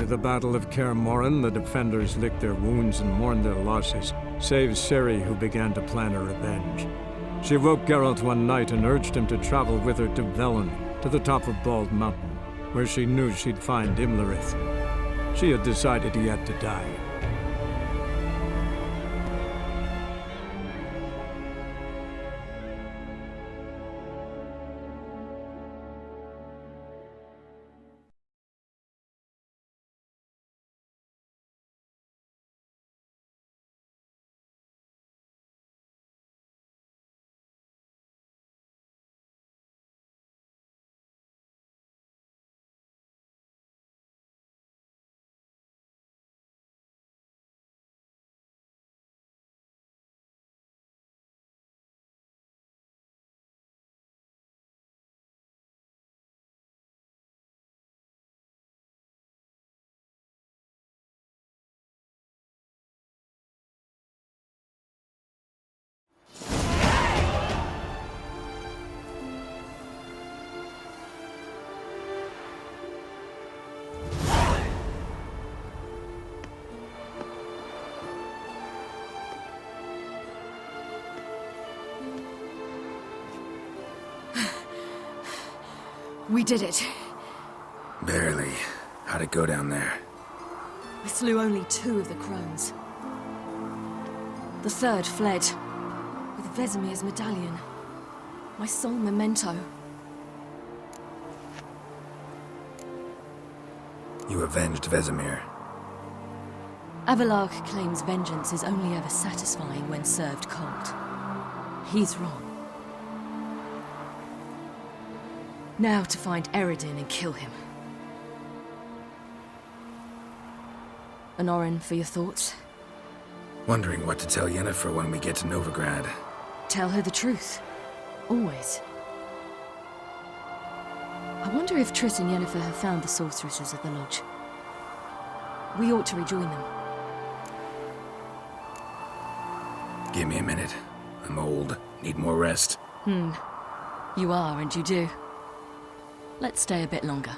the Battle of Kaer Morhen, the defenders licked their wounds and mourned their losses, save Ciri, who began to plan a revenge. She woke Geralt one night and urged him to travel with her to Velen, to the top of Bald Mountain, where she knew she'd find Imlerith. She had decided he had to die. We did it. Barely. How'd it go down there? We slew only 2 of the crones. The 3rd fled, with Vesemir's medallion. My sole memento. You avenged Vesemir. Avallac'h claims vengeance is only ever satisfying when served cold. He's wrong. Now to find Eredin and kill him. Honorin, for your thoughts? Wondering what to tell Yennefer when we get to Novigrad. Tell her the truth. Always. I wonder if Triss and Yennefer have found the sorceresses of the Lodge. We ought to rejoin them. Give me a minute. I'm old. Need more rest. You are, and you do. Let's stay a bit longer.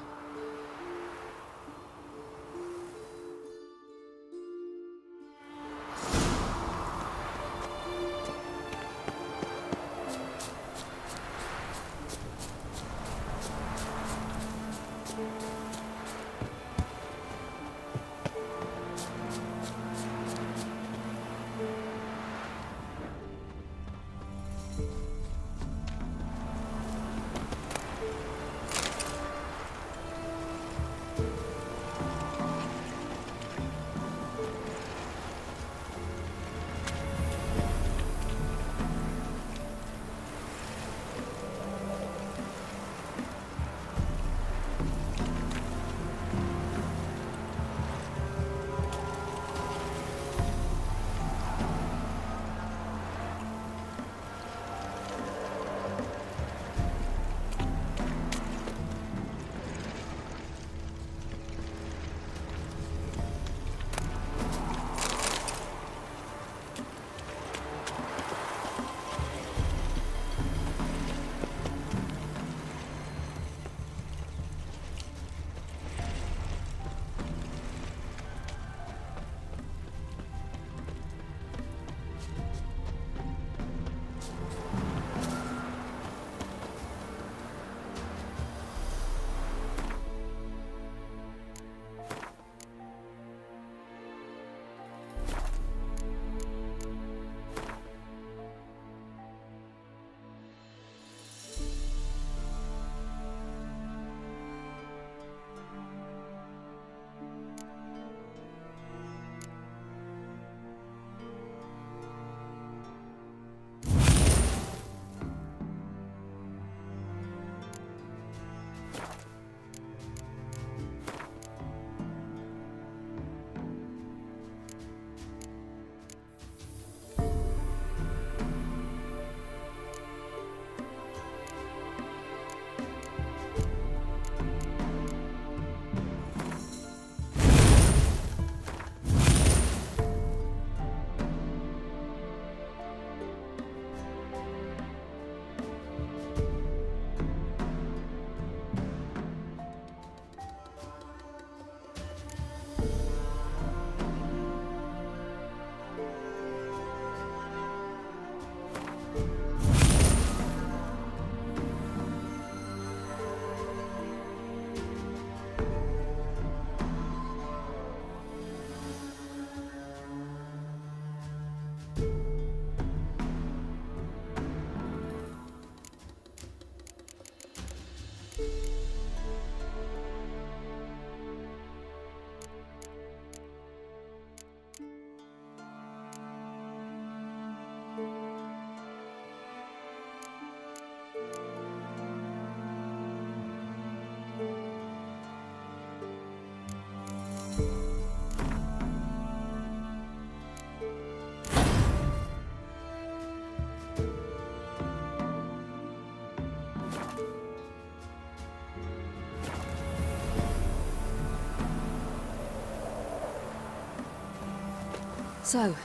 So,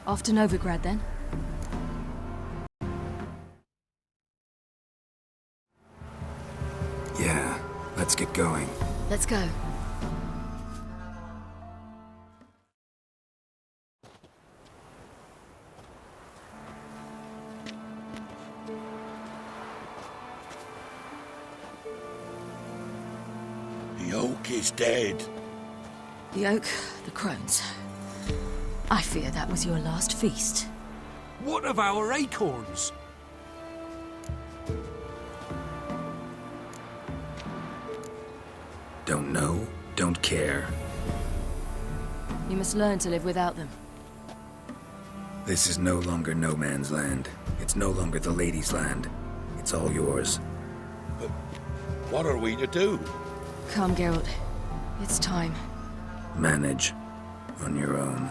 off to Novigrad then? Yeah, let's get going. Let's go. The oak is dead. The oak, the crones. I fear that was your last feast. What of our acorns? Don't know, don't care. You must learn to live without them. This is no longer no man's land. It's no longer the lady's land. It's all yours. But what are we to do? Come, Geralt. It's time. Manage. On your own.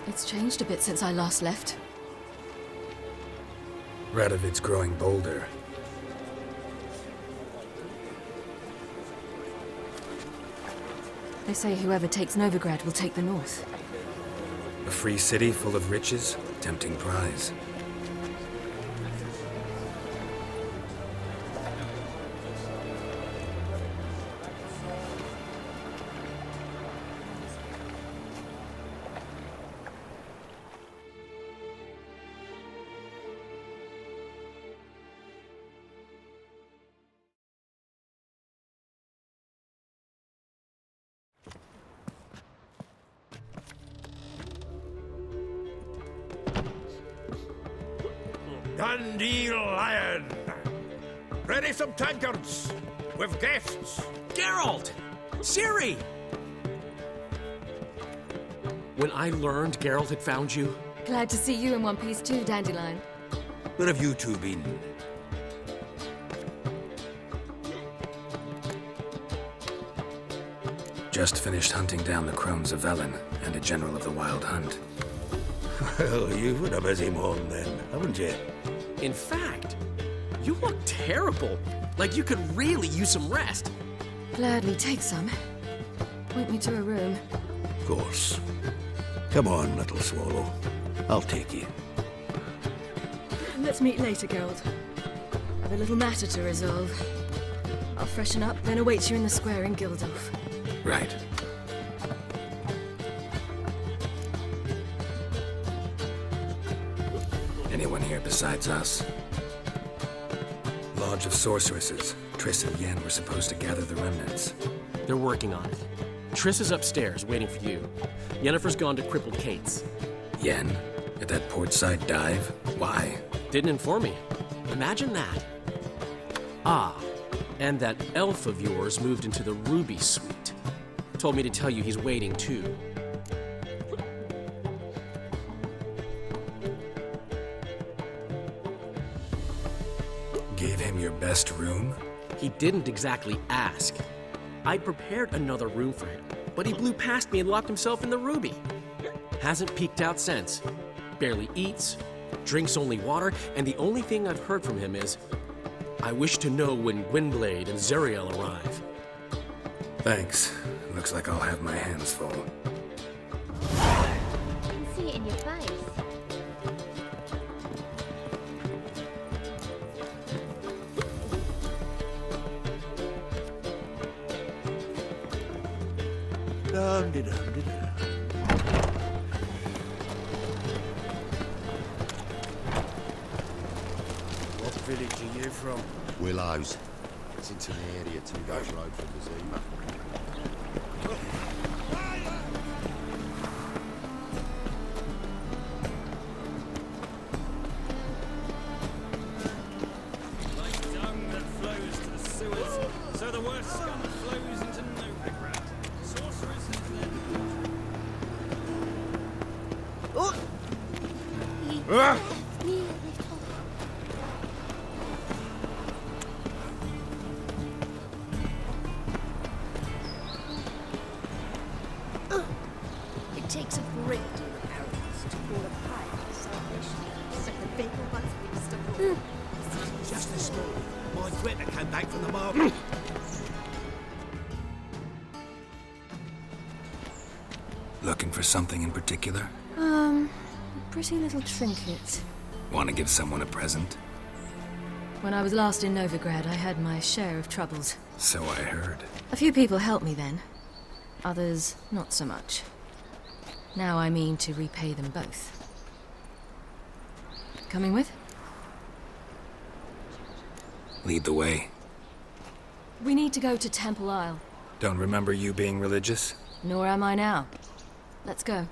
It's changed a bit since I last left. Radovid's growing bolder. They say whoever takes Novigrad will take the north. A free city full of riches, tempting prize. Dandelion! Ready some tankards! With guests! Geralt! Ciri! When I learned Geralt had found you, Glad to see you in one piece too, Dandelion. Where have you two been? Just finished hunting down the crones of Velen and a general of the Wild Hunt. Well, you've had a busy morning then, haven't you? in fact, you look terrible. Like you could really use some rest. Gladly take some. Point me to a room. Of course. Come on, little swallow. I'll take you. Let's meet later, Geralt. I've a little matter to resolve. I'll freshen up, then await you in the square in Gildorf. Right. Anyone here besides us? Lodge of Sorceresses. Triss and Yen were supposed to gather the remnants. They're working on it. Triss is upstairs, waiting for you. Yennefer's gone to Crippled Kate's. Yen? At that portside dive? Why? Didn't inform me. Imagine that. Ah, and that elf of yours moved into the Ruby Suite. Told me to tell you he's waiting too. Gave him your best room? He didn't exactly ask. I prepared another room for him, but he blew past me and locked himself in the Ruby. Hasn't peeked out since. Barely eats, drinks only water, and the only thing I've heard from him is, I wish to know when Gwynblade and Zariel arrive. Thanks. Looks like I'll have my hands full. See it in your face. Dum-de-dum-de-dum. What village are you from? Willows. It's into the area 2 goes road from the Zima. Dung that flows to the sewers, so the worst scum flows into Novigrad. Sorcerers and their It takes a great deal of arrogance to call a pie for salvation. So the bagel once beast of all. Just this morning, my Twitter came back from the market. Looking for something in particular? A pretty little trinket. Want to give someone a present? When I was last in Novigrad, I had my share of troubles. So I heard. A few people helped me then. Others, not so much. Now I mean to repay them both. Coming with? Lead the way. We need to go to Temple Isle. Don't remember you being religious? Nor am I now. Let's go.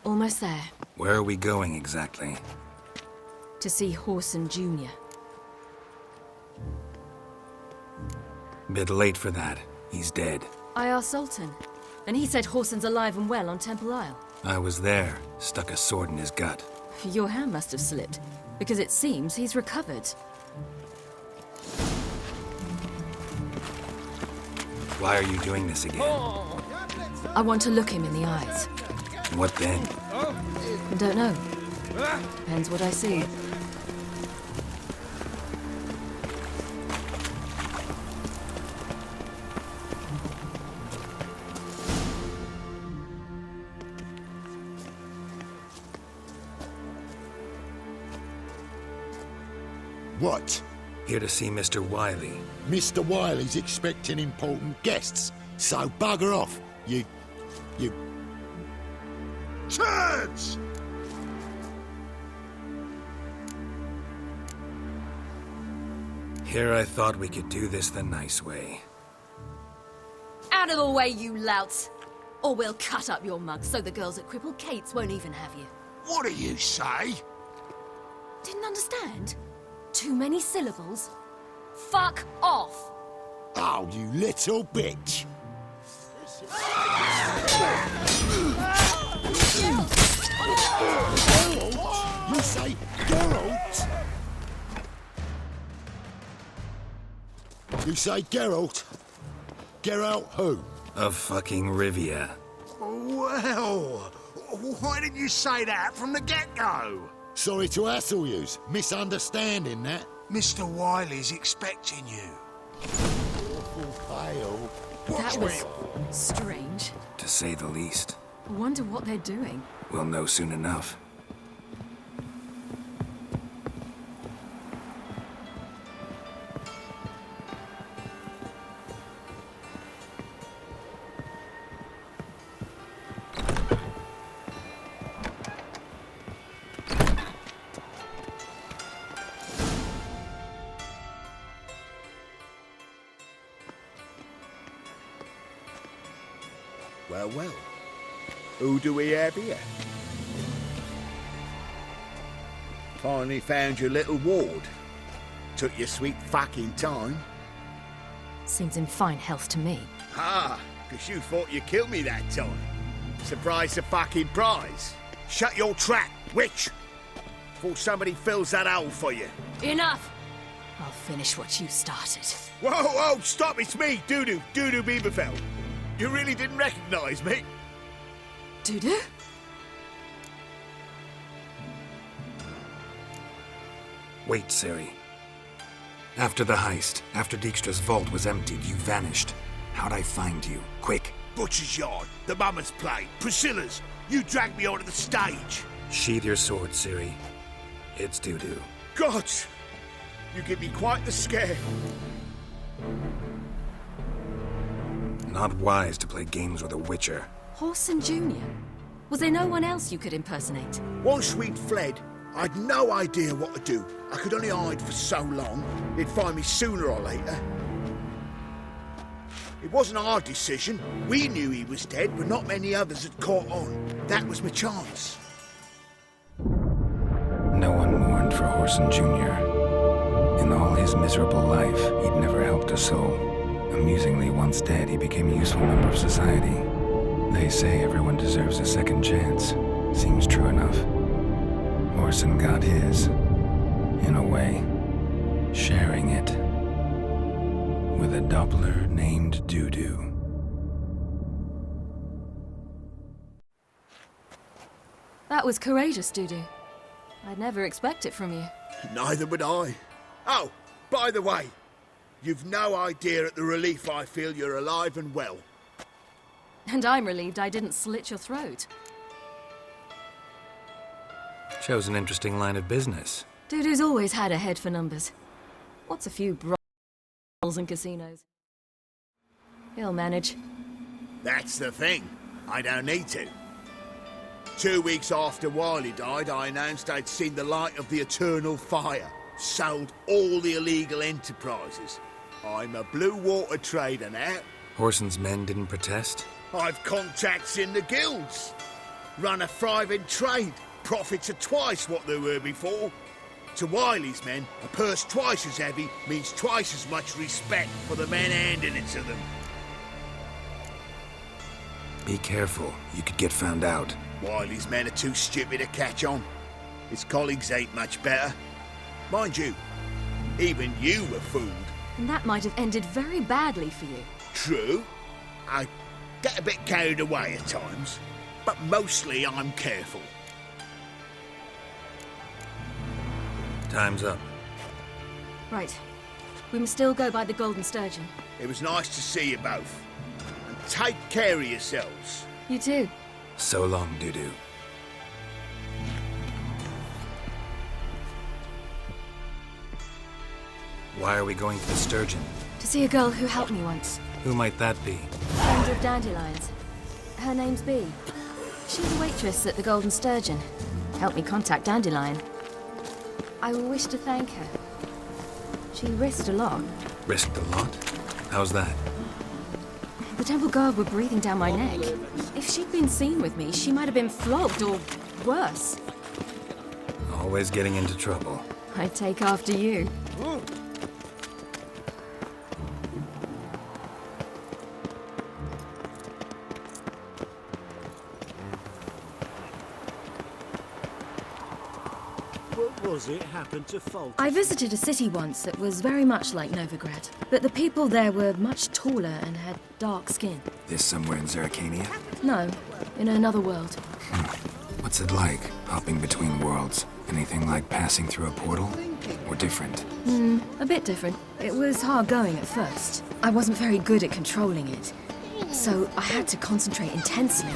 Almost there. Where are we going exactly? To see Horson Jr. Bit late for that. He's dead. I asked Sultan, and he said Horson's alive and well on Temple Isle. I was there. Stuck a sword in his gut. Your hand must have slipped, because it seems he's recovered. Why are you doing this again? I want to look him in the eyes. What then? I don't know. Depends what I see. What? Here to see Mr. Wiley. Mr. Wiley's expecting important guests, so bugger off, you turds! Here I thought we could do this the nice way. Out of the way, you louts! Or we'll cut up your mug so the girls at Cripple Kate's won't even have you. What do you say? Didn't understand? Too many syllables? Fuck off! Oh, you little bitch! Geralt? You say Geralt? You say Geralt? Geralt who? Of fucking Rivia. Well, why didn't you say that from the get-go? Sorry to hassle yous. Misunderstanding that. Mr. Wiley's expecting you. Awful pale. That was strange. To say the least. I wonder what they're doing. We'll know soon enough. Well, well. Who do we have here? Finally found your little ward. Took your sweet fucking time. Seems in fine health to me. Ah, 'cause you thought you killed me that time. Surprise the fucking prize. Shut your trap, witch! Before somebody fills that hole for you. Enough! I'll finish what you started. Whoa, whoa, stop, it's me, Dudu Beaverfell. You really didn't recognise me? Dudu? Wait, Ciri. After the heist, after Dijkstra's vault was emptied, you vanished. How'd I find you? Quick. Butcher's Yard, the Mama's Plate, Priscilla's. You dragged me onto the stage. Sheathe your sword, Ciri. It's Dudu. God, you give me quite the scare. Not wise to play games with a Witcher. Horson Jr.? Was there no one else you could impersonate? Once we'd fled, I'd no idea what to do. I could only hide for so long. They'd find me sooner or later. It wasn't our decision. We knew he was dead, but not many others had caught on. That was my chance. No one mourned for Horson Jr. In all his miserable life, he'd never helped a soul. Amusingly, once dead, he became a useful member of society. They say everyone deserves a second chance. Seems true enough. Horson got his, in a way, sharing it with a Doppler named Dudu. That was courageous, Dudu. I'd never expect it from you. Neither would I. Oh, by the way, you've no idea at the relief I feel you're alive and well. And I'm relieved I didn't slit your throat. Shows an interesting line of business. Dudu's always had a head for numbers. What's a few brothels and casinos? He'll manage. That's the thing. I don't need to. 2 weeks after Wiley died, I announced I'd seen the light of the eternal fire. Sold all the illegal enterprises. I'm a blue water trader now. Horson's men didn't protest? I've contacts in the guilds. Run a thriving trade. Profits are twice what they were before. To Wiley's men, a purse twice as heavy means twice as much respect for the men handing it to them. Be careful. You could get found out. Wiley's men are too stupid to catch on. His colleagues ain't much better. Mind you, even you were fooled. And that might have ended very badly for you. True. I get a bit carried away at times, but mostly I'm careful. Time's up. Right. We must still go by the Golden Sturgeon. It was nice to see you both. And take care of yourselves. You too. So long, Dudu. Why are we going to the Sturgeon? To see a girl who helped me once. Who might that be? Friend of Dandelion's. Her name's Bee. She's a waitress at the Golden Sturgeon. Helped me contact Dandelion. I wish to thank her. She risked a lot. Risked a lot? How's that? The Temple Guard were breathing down my neck. If she'd been seen with me, she might have been flogged or worse. Always getting into trouble. I'd take after you. It happened to Falk. I visited a city once that was very much like Novigrad, but the people there were much taller and had dark skin. This somewhere in Zerrikania? No, in another world. What's it like, hopping between worlds? Anything like passing through a portal? Or different? A bit different. It was hard going at first. I wasn't very good at controlling it, so I had to concentrate intensely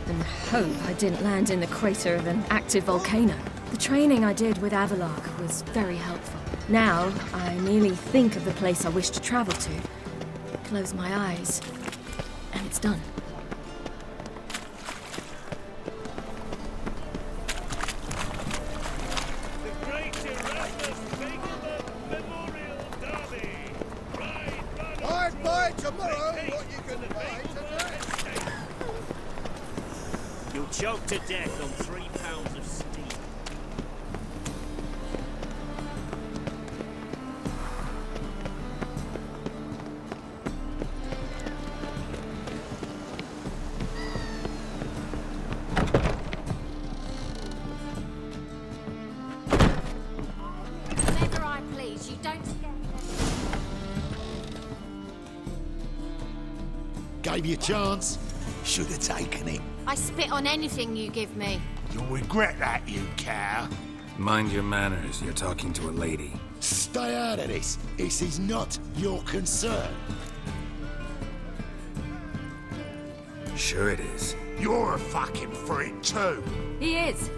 and hope I didn't land in the crater of an active volcano. The training I did with Avalark was very helpful. Now, I merely think of the place I wish to travel to, close my eyes, and it's done. The Great Erasmus Begelman Memorial Derby. Ride, I'd buy tomorrow what you can buy today. You'll choke to death on 3 pounds of steam. Whenever I please, you don't scare me. Gave you a chance. Should have taken it. I spit on anything you give me. You'll regret that, you cow. Mind your manners, you're talking to a lady. Stay out of this. This is not your concern. Sure it is. You're a fucking freak too. He is.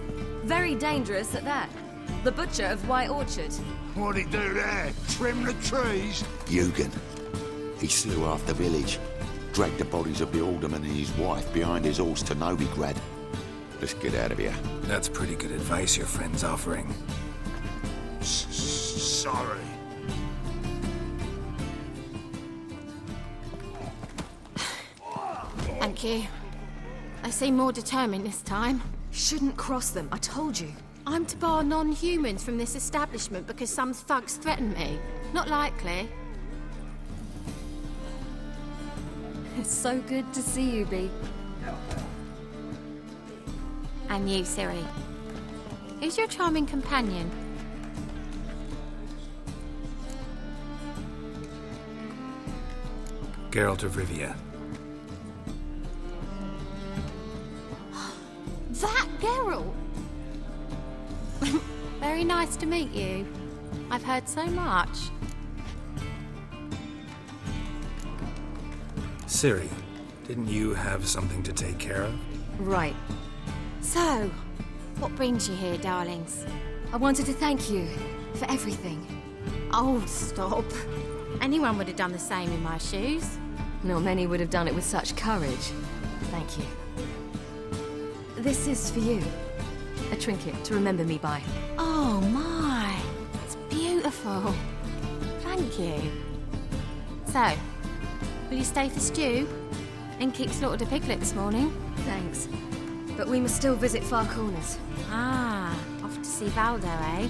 Very dangerous at that. The butcher of White Orchard. What'd he do there? Trim the trees? Eugen. He slew half the village. Dragged the bodies of the alderman and his wife behind his horse to Novigrad. Let's get out of here. That's pretty good advice your friend's offering. Sorry. Thank you. They seem more determined this time. Shouldn't cross them, I told you. I'm to bar non-humans from this establishment because some thugs threaten me. Not likely. It's so good to see you, Bee. And you, Ciri. Who's your charming companion? Geralt of Rivia. That Geralt! Very nice to meet you. I've heard so much. Ciri, didn't you have something to take care of? Right. So, what brings you here, darlings? I wanted to thank you for everything. Oh, stop. Anyone would have done the same in my shoes. Not many would have done it with such courage. Thank you. This is for you. A trinket to remember me by. Oh my, it's beautiful. Thank you. So, will you stay for stew? Innkeep slaughtered a piglet this morning. Thanks. But we must still visit Far Corners. Ah, off to see Valdo, eh?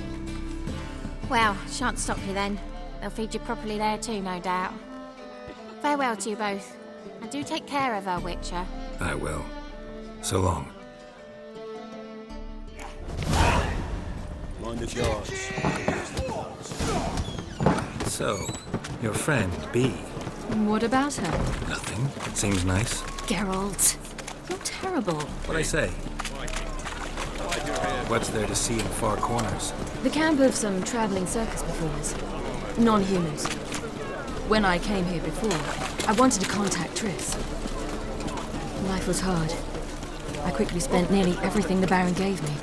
Well, shan't stop you then. They'll feed you properly there too, no doubt. Farewell to you both. And do take care of her, Witcher. I will. So long. Mind the guards. So, your friend, Bee. What about her? Nothing. Seems nice. Geralt. You're terrible. What'd I say? What's there to see in Far Corners? The camp of some traveling circus performers. Non-humans. When I came here before, I wanted to contact Triss. Life was hard. I quickly spent nearly everything the Baron gave me.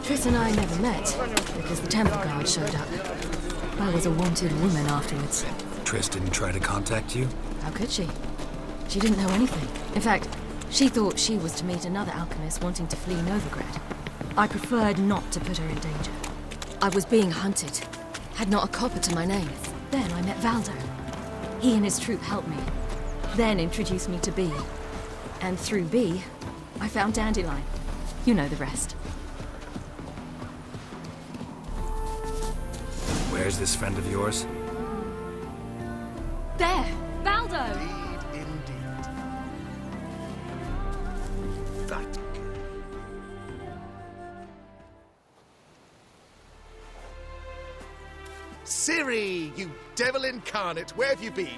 Triss and I never met, because the Temple Guard showed up. I was a wanted woman afterwards. Triss didn't try to contact you? How could she? She didn't know anything. In fact, she thought she was to meet another alchemist wanting to flee Novigrad. I preferred not to put her in danger. I was being hunted. Had not a copper to my name. Then I met Valdo. He and his troop helped me. Then introduced me to Bee. And through Bee, I found Dandelion. You know the rest. Where's this friend of yours? There! Valdo! Indeed. That. Ciri, you devil incarnate, where have you been?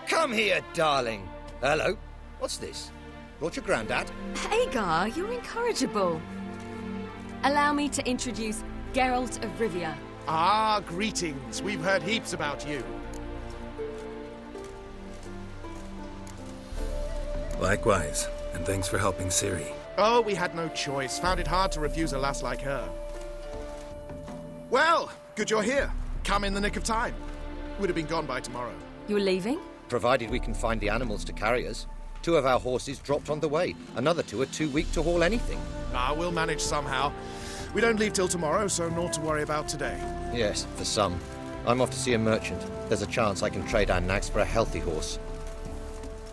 Come here, darling. Hello. What's this? Brought your granddad? Hagar, you're incorrigible. Allow me to introduce Geralt of Rivia. Ah, greetings. We've heard heaps about you. Likewise, and thanks for helping Ciri. Oh, we had no choice. Found it hard to refuse a lass like her. Well, good you're here. Come in the nick of time. Would have been gone by tomorrow. You're leaving? Provided we can find the animals to carry us. 2 of our horses dropped on the way. Another 2 are too weak to haul anything. Ah, we'll manage somehow. We don't leave till tomorrow, so naught to worry about today. Yes, for some. I'm off to see a merchant. There's a chance I can trade our nags for a healthy horse.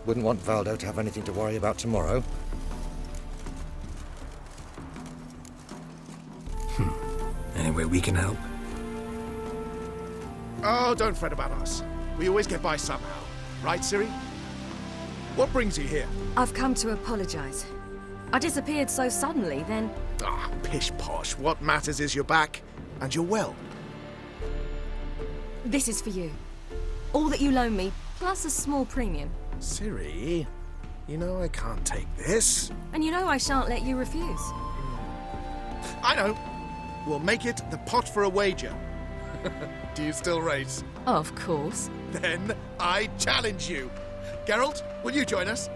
Wouldn't want Valdo to have anything to worry about tomorrow. Any way we can help? Oh, don't fret about us. We always get by somehow. Right, Ciri? What brings you here? I've come to apologize. I disappeared so suddenly, then... Ah, pish-posh. What matters is you're back, and you're well. This is for you. All that you loan me, plus a small premium. Ciri? You know I can't take this. And you know I shan't let you refuse. I know. We'll make it the pot for a wager. Do you still race? Of course. Then I challenge you. Geralt, will you join us?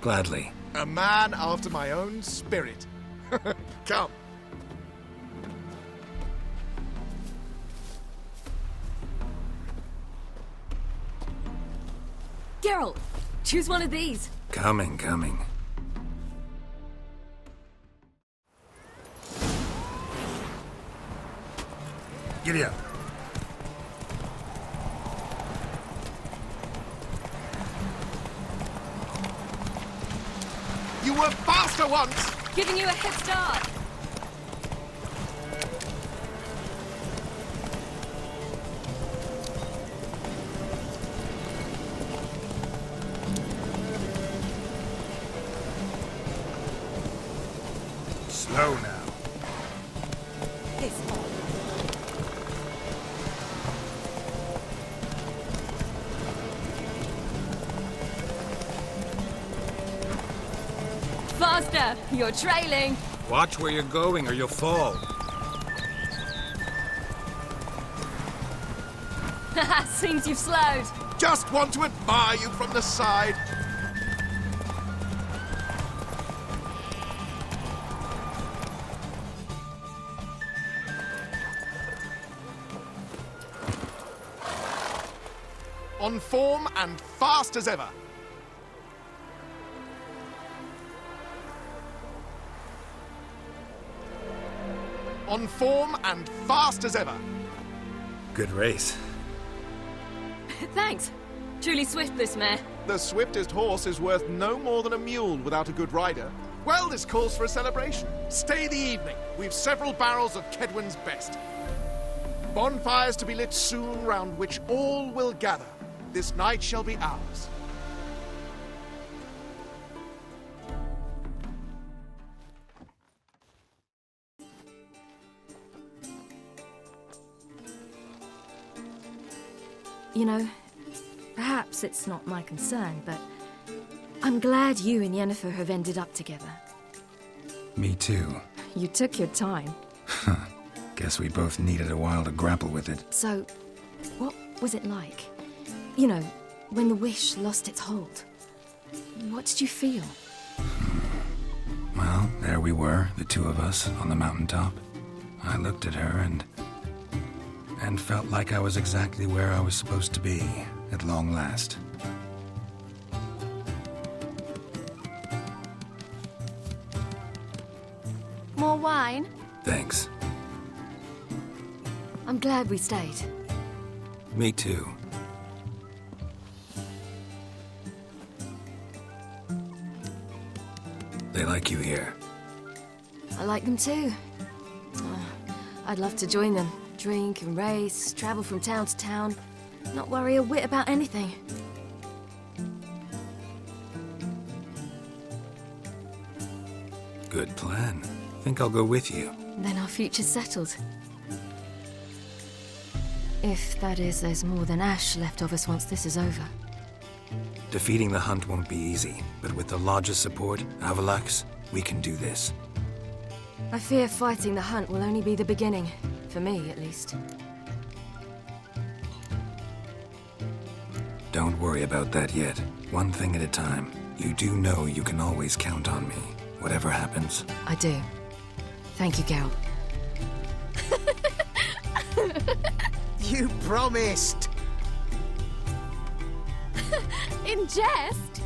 Gladly. A man after my own spirit. Come. Geralt, choose one of these. Coming. Giddy up. You were faster once! Giving you a head start. Slow now. Faster! You're trailing. Watch where you're going or you'll fall. Seems you've slowed. Just want to admire you from the side. On form and fast as ever. On form and fast as ever. Good race. Thanks. Truly swift, this mare. The swiftest horse is worth no more than a mule without a good rider. Well, this calls for a celebration. Stay the evening. We've several barrels of Kedwen's best. Bonfires to be lit soon, round which all will gather. This night shall be ours. You know, perhaps it's not my concern, but I'm glad you and Yennefer have ended up together. Me too. You took your time. Guess we both needed a while to grapple with it. So, what was it like? You know, when the wish lost its hold. What did you feel? Well, there we were, the two of us, on the mountaintop. I looked at her and felt like I was exactly where I was supposed to be, at long last. More wine? Thanks. I'm glad we stayed. Me too. They like you here. I like them too. I'd love to join them. Drink and race, travel from town to town. Not worry a whit about anything. Good plan. Think I'll go with you. Then our future's settled. If, that is, there's more than ash left of us once this is over. Defeating the hunt won't be easy, but with the Lodge's support, Avalax, we can do this. I fear fighting the hunt will only be the beginning. For me, at least. Don't worry about that yet. One thing at a time. You do know you can always count on me, whatever happens. I do. Thank you, Geralt. You promised! In jest?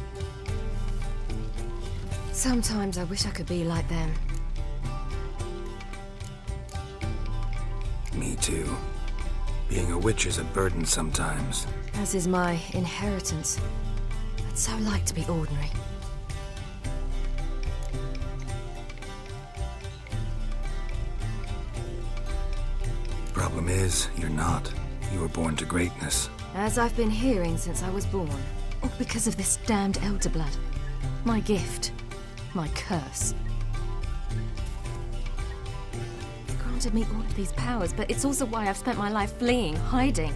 Sometimes I wish I could be like them. Me too. Being a witch is a burden sometimes. As is my inheritance. I'd so like to be ordinary. Problem is, you're not. You were born to greatness. As I've been hearing since I was born. All because of this damned Elder Blood. My gift. My curse. Granted me all of these powers, but it's also why I've spent my life fleeing, hiding.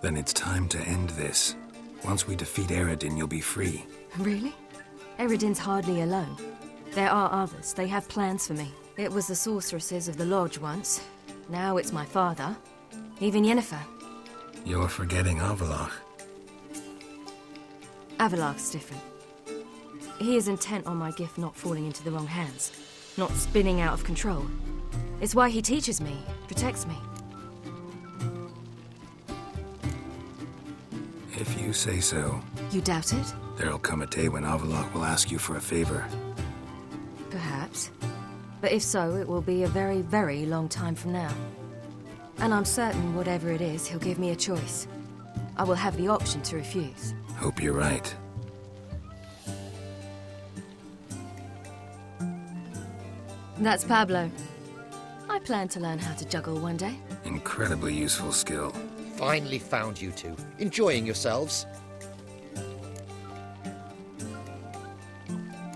Then it's time to end this. Once we defeat Eredin, you'll be free. Really? Eredin's hardly alone. There are others. They have plans for me. It was the sorceresses of the Lodge once. Now it's my father. Even Yennefer. You're forgetting Avallac'h. Avallac'h's different. He is intent on my gift not falling into the wrong hands. Not spinning out of control. It's why he teaches me, protects me. If you say so. You doubt it? There'll come a day when Avallac'h will ask you for a favor. Perhaps. But if so, it will be a very, very long time from now. And I'm certain whatever it is, he'll give me a choice. I will have the option to refuse. Hope you're right. That's Pablo. I plan to learn how to juggle one day. Incredibly useful skill. Finally found you two. Enjoying yourselves?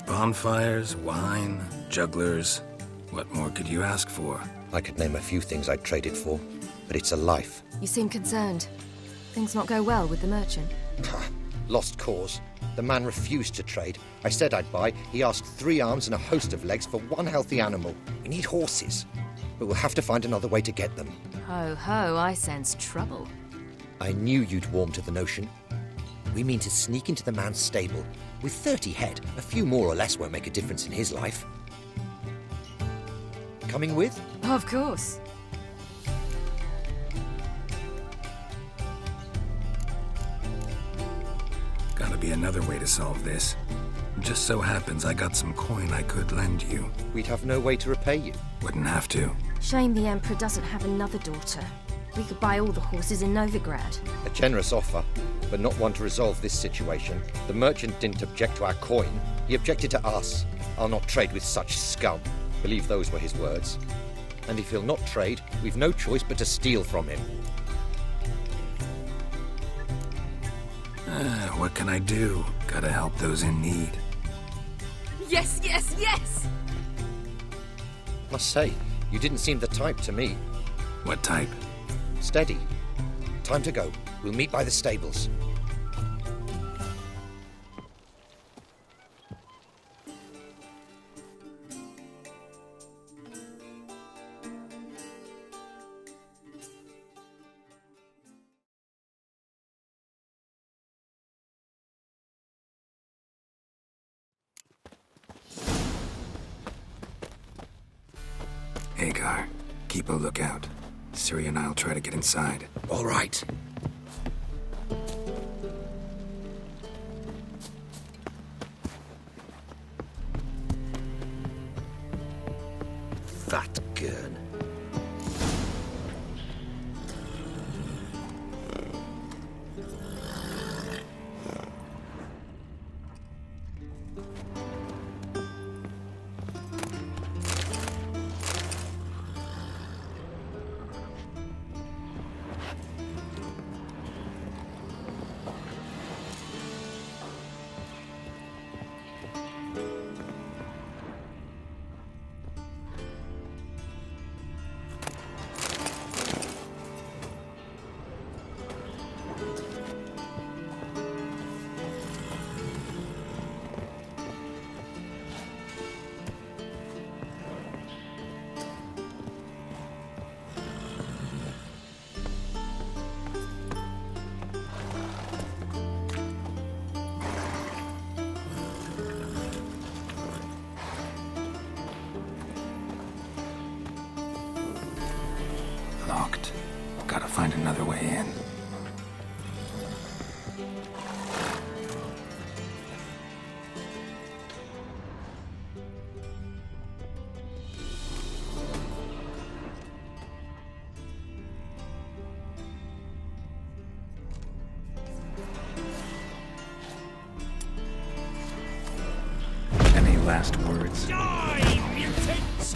Bonfires, wine, jugglers. What more could you ask for? I could name a few things I'd trade it for, but it's a life. You seem concerned. Things not go well with the merchant. Lost cause. The man refused to trade. I said I'd buy. He asked 3 arms and a host of legs for one healthy animal. We need horses, but we'll have to find another way to get them. Ho ho, I sense trouble. I knew you'd warm to the notion. We mean to sneak into the man's stable. With 30 head, a few more or less won't make a difference in his life. Coming with? Of course. Gotta be another way to solve this. Just so happens I got some coin I could lend you. We'd have no way to repay you. Wouldn't have to. Shame the Emperor doesn't have another daughter. We could buy all the horses in Novigrad. A generous offer, but not one to resolve this situation. The merchant didn't object to our coin. He objected to us. I'll not trade with such scum. Believe those were his words. And if he'll not trade, we've no choice but to steal from him. What can I do? Gotta help those in need. Yes, yes, yes! Must say, you didn't seem the type to me. What type? Steady. Time to go. We'll meet by the stables. Hagar, keep a lookout. Ciri and I'll try to get inside. All right. Fat gun. Locked. Gotta find another way in. Any last words? Die, mutants!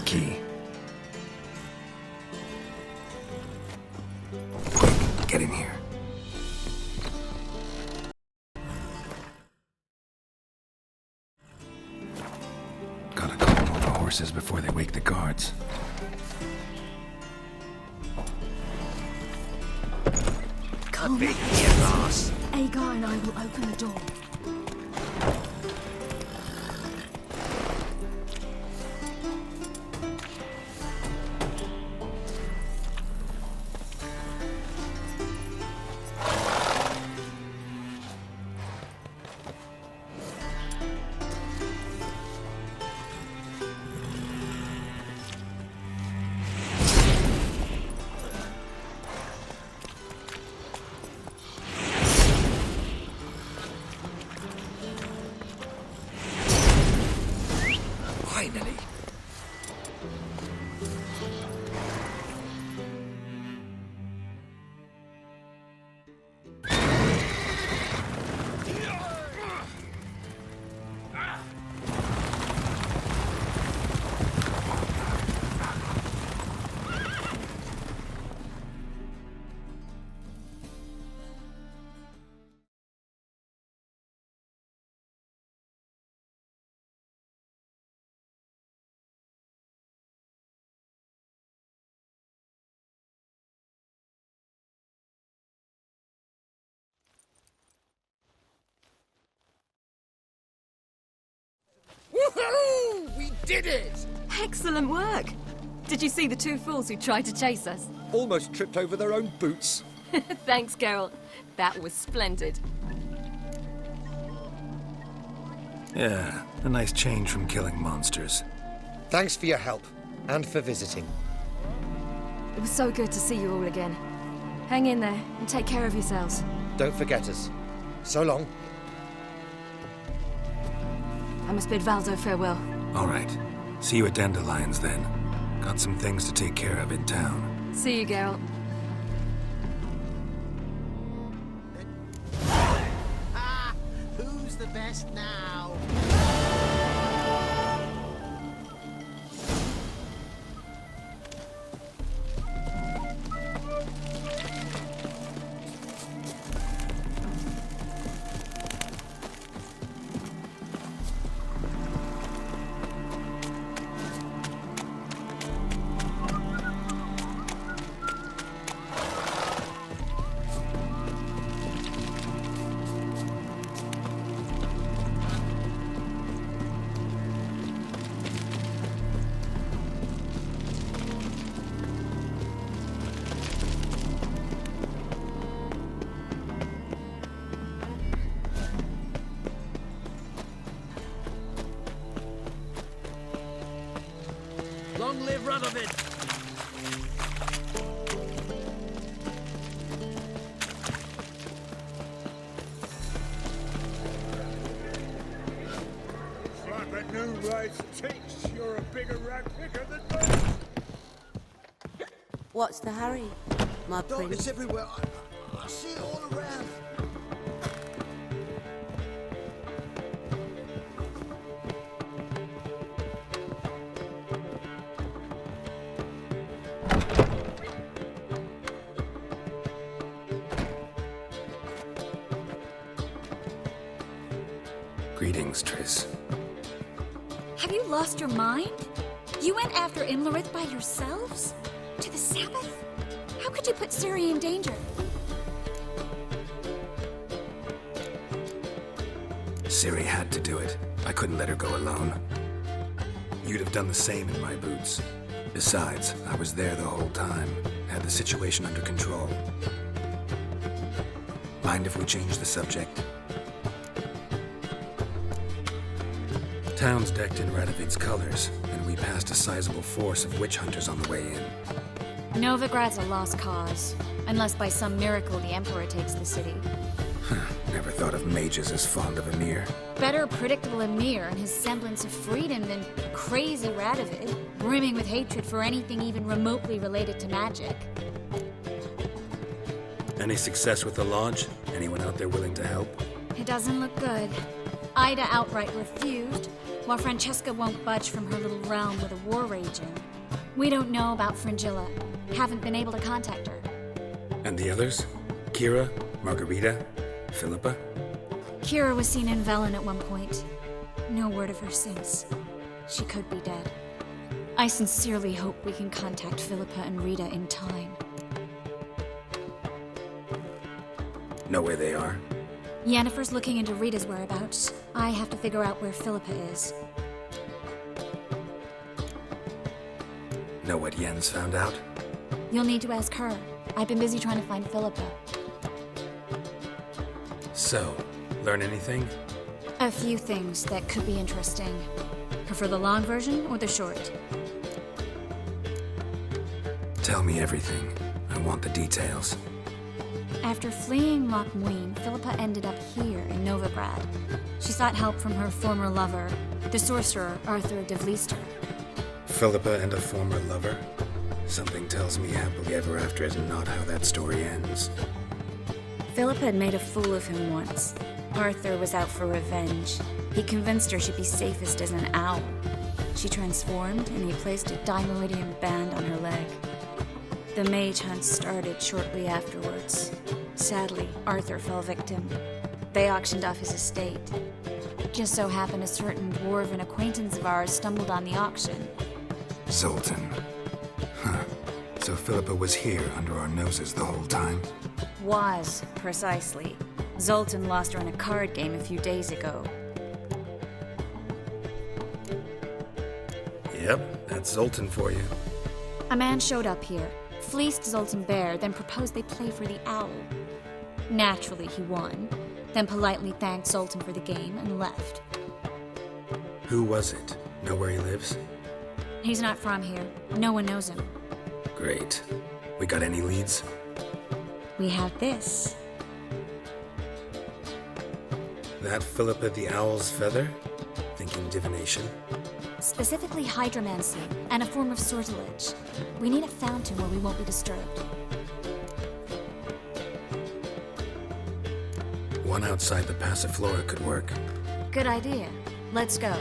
key. Quick, get in here. Gotta calm all the horses before they wake the guards. Come. Agar and I will open the door. Finally. Woohoo! We did it! Excellent work! Did you see the two fools who tried to chase us? Almost tripped over their own boots. Thanks, Geralt. That was splendid. Yeah, a nice change from killing monsters. Thanks for your help, and for visiting. It was so good to see you all again. Hang in there, and take care of yourselves. Don't forget us. So long. I must bid Valdo farewell. All right. See you at Dandelions then. Got some things to take care of in town. See you, Geralt. Who's the best now? Long live Radovid! Like a new race teach, you're a bigger rat picker than me. What's the hurry, my It's prince? everywhere. I see it all around. Greetings, Triss. Have you lost your mind? You went after Imlerith by yourselves? To the Sabbath? How could you put Ciri in danger? Ciri had to do it. I couldn't let her go alone. You'd have done the same in my boots. Besides, I was there the whole time. Had the situation under control. Mind if we change the subject? Town's decked in Radovid's colors, and we passed a sizable force of witch hunters on the way in. Novigrad's a lost cause. Unless by some miracle the Emperor takes the city. Never thought of mages as fond of Emir. Better predictable Emir and his semblance of freedom than crazy Radovid, brimming with hatred for anything even remotely related to magic. Any success with the Lodge? Anyone out there willing to help? It doesn't look good. Ida outright refused, while Francesca won't budge from her little realm with a war raging. We don't know about Fringilla. Haven't been able to contact her. And the others? Kira, Margarita, Philippa? Kira was seen in Velen at one point. No word of her since. She could be dead. I sincerely hope we can contact Philippa and Rita in time. Know where they are? Yennefer's looking into Rita's whereabouts. I have to figure out where Philippa is. Know what Yen's found out? You'll need to ask her. I've been busy trying to find Philippa. So, learn anything? A few things that could be interesting. Prefer the long version or the short? Tell me everything. I want the details. After fleeing Loch Muin, Philippa ended up here in Novigrad. She sought help from her former lover, the sorcerer Arthur de Vlister. Philippa and a former lover? Something tells me happily ever after is not how that story ends. Philippa had made a fool of him once. Arthur was out for revenge. He convinced her she'd be safest as an owl. She transformed, and he placed a Dimeridium band on her leg. The mage hunt started shortly afterwards. Sadly, Arthur fell victim. They auctioned off his estate. Just so happened a certain dwarven acquaintance of ours stumbled on the auction. Zoltan. Huh. So Philippa was here under our noses the whole time? Was, precisely. Zoltan lost her in a card game a few days ago. Yep, that's Zoltan for you. A man showed up here, fleeced Zoltan bare, then proposed they play for the owl. Naturally, he won, then politely thanked Zoltan for the game and left. Who was it? Know where he lives? He's not from here. No one knows him. Great. We got any leads? We have this. That Philippa the Owl's feather? Thinking divination? Specifically hydromancy, and a form of sortilege. We need a fountain where we won't be disturbed. One outside the Passiflora could work. Good idea. Let's go.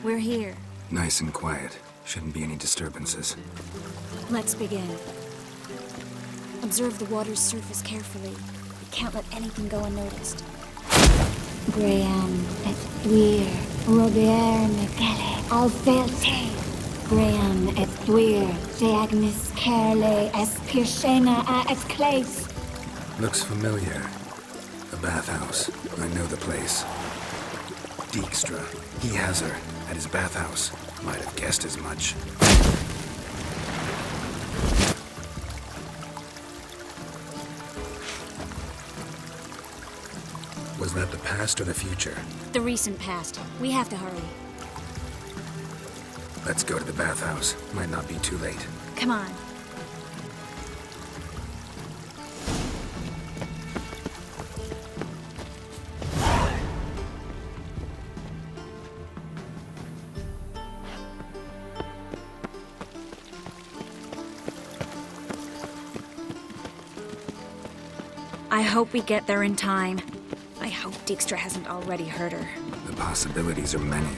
We're here. Nice and quiet. Shouldn't be any disturbances. Let's begin. Observe the water's surface carefully. We can't let anything go unnoticed. Graham et thuir, Robert Mekele, Alfelte. Graham et thuir, de agnis kerle es pirshena a et clays. Looks familiar. A bathhouse. I know the place. Dijkstra. He has her. At his bathhouse. Might have guessed as much. Was that the past or the future? The recent past. We have to hurry. Let's go to the bathhouse. Might not be too late. Come on. I hope we get there in time. I hope Dijkstra hasn't already hurt her. The possibilities are many.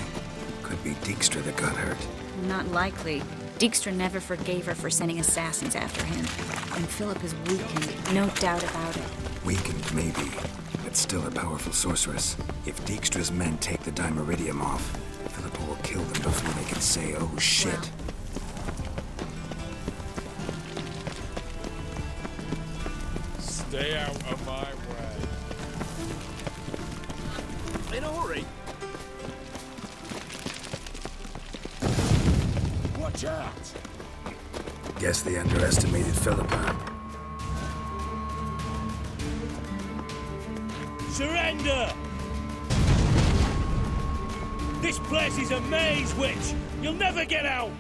Could be Dijkstra that got hurt. Not likely. Dijkstra never forgave her for sending assassins after him. And Philip is weakened, no doubt about it. Weakened, maybe, but still a powerful sorceress. If Dijkstra's men take the Dimeridium off, Philippa will kill them before they can say, oh shit. Stay out of my way. In a hurry. Watch out! Guess they underestimated Philippa. Surrender! This place is a maze, witch! You'll never get out!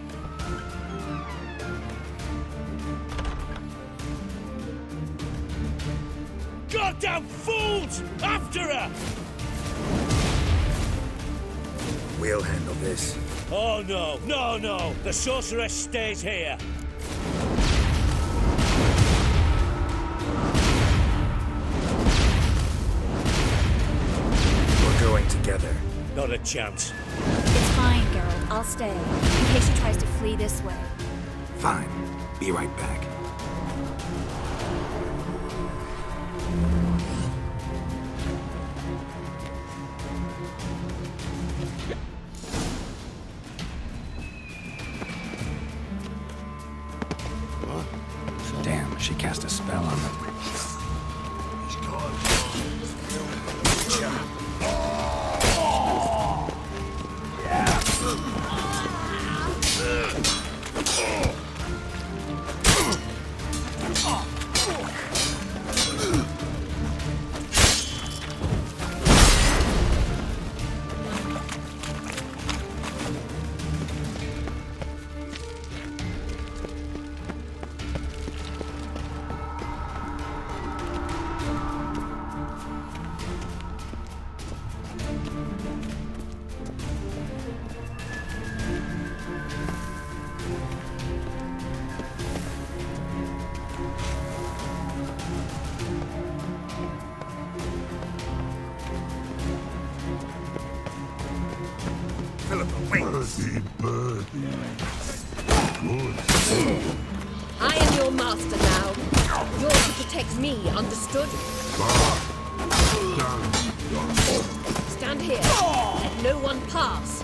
Goddamn fools! After her! We'll handle this. Oh no, no, no! The sorceress stays here! We're going together. Not a chance. It's fine, Geralt. I'll stay, in case she tries to flee this way. Fine. Be right back. Damn, she cast a spell on them. I am your master now. Yours to protect me, understood? Stand here. Let no one pass.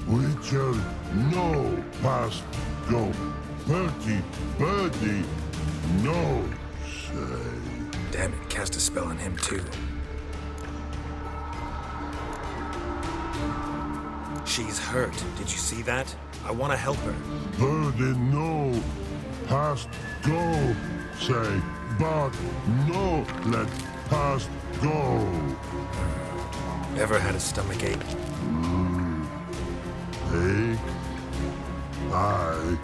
Witcher, no past go. Bertie, birdie, no say. Damn it, cast a spell on him too. She's hurt. Did you see that? I want to help her. Birdie, no past go say. But no let past go. Ever had a stomach ache? Ache? Aye.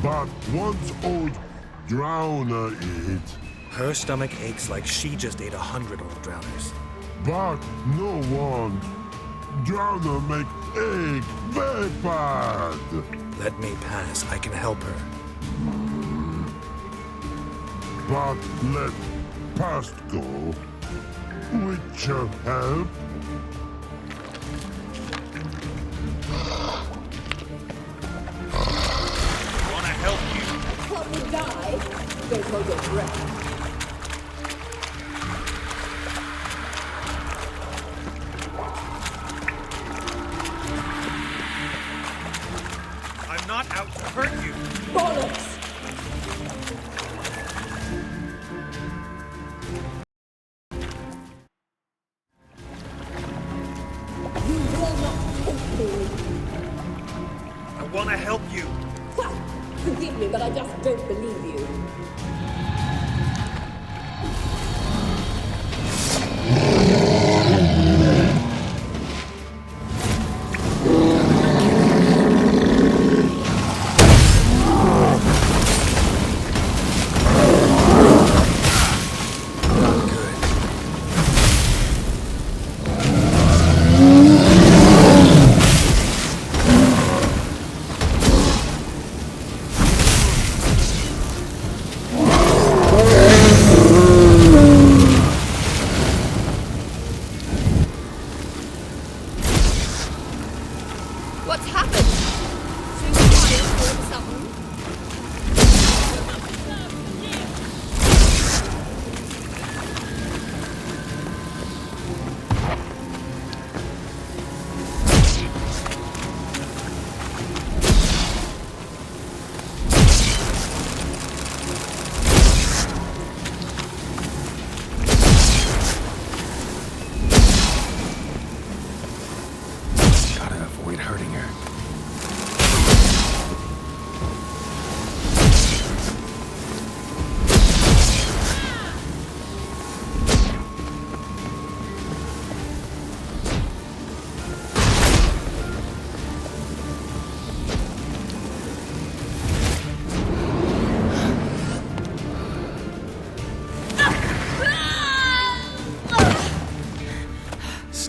But once old drowner eat. Her stomach aches like she just ate 100 old drowners. But no one. Drowner make ache very bad. Let me pass. I can help her. But let past go. Witcher help. Wanna help you? Help me die? Don't hold your breath. I'm not out to hurt you. Bollocks! You will not take me. I wanna help you. Forgive me, but I just don't believe you.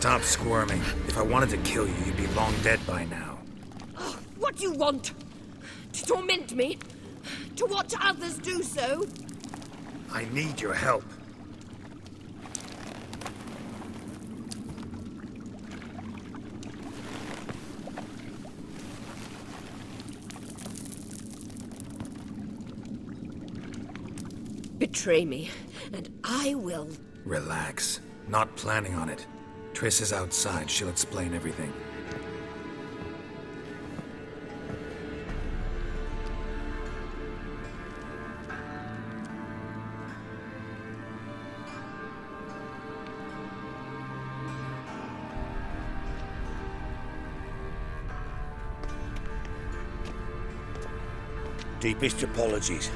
Stop squirming. If I wanted to kill you, you'd be long dead by now. What do you want? To torment me? To watch others do so? I need your help. Betray me, and I will. Relax. Not planning on it. Triss is outside. She'll explain everything. Deepest apologies,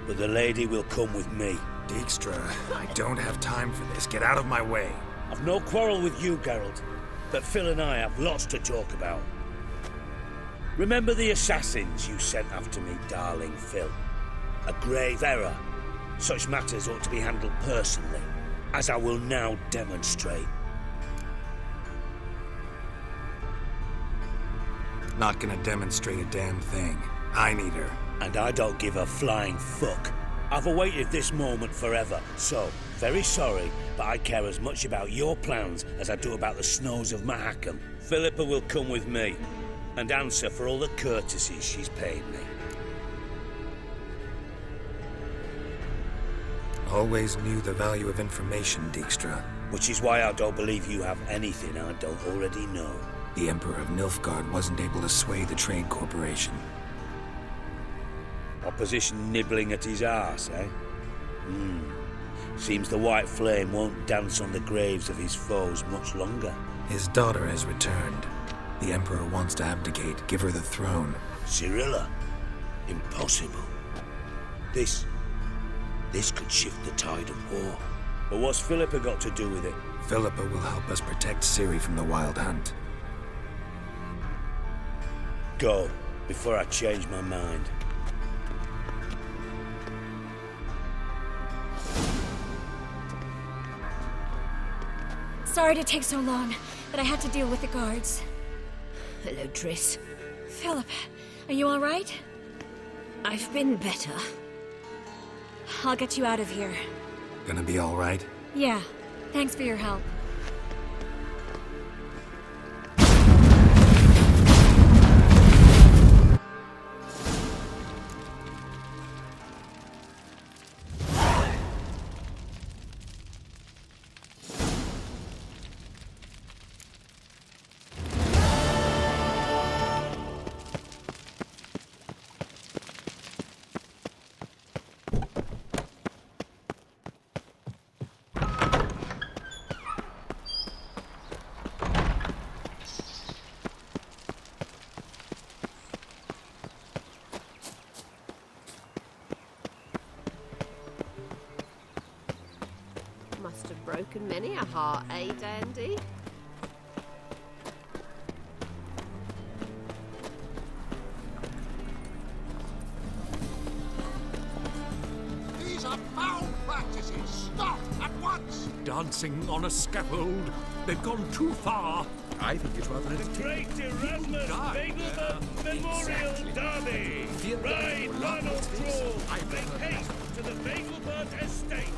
but the lady will come with me. Dijkstra, I don't have time for this. Get out of my way. I've no quarrel with you, Geralt, but Phil and I have lots to talk about. Remember the assassins you sent after me, darling Phil? A grave error. Such matters ought to be handled personally, as I will now demonstrate. Not gonna demonstrate a damn thing. I need her. And I don't give a flying fuck. I've awaited this moment forever, so, very sorry, but I care as much about your plans as I do about the snows of Mahakam. Philippa will come with me, and answer for all the courtesies she's paid me. Always knew the value of information, Dijkstra. Which is why I don't believe you have anything I don't already know. The Emperor of Nilfgaard wasn't able to sway the Trade Corporation. Opposition nibbling at his arse, eh? Seems the White Flame won't dance on the graves of his foes much longer. His daughter has returned. The Emperor wants to abdicate, give her the throne. Cirilla? Impossible. This could shift the tide of war. But what's Philippa got to do with it? Philippa will help us protect Ciri from the Wild Hunt. Go, before I change my mind. Sorry to take so long, but I had to deal with the guards. Hello, Triss. Philip, are you all right? I've been better. I'll get you out of here. Gonna be all right? Yeah, thanks for your help. Must have broken many a heart, eh, Dandy? These are foul practices. Stop at once. Dancing on a scaffold. They've gone too far. I think it's rather The Great Erasmus Vegelbert Memorial Derby. Ride Ronald Troll. Make haste to the Vegelbert estate.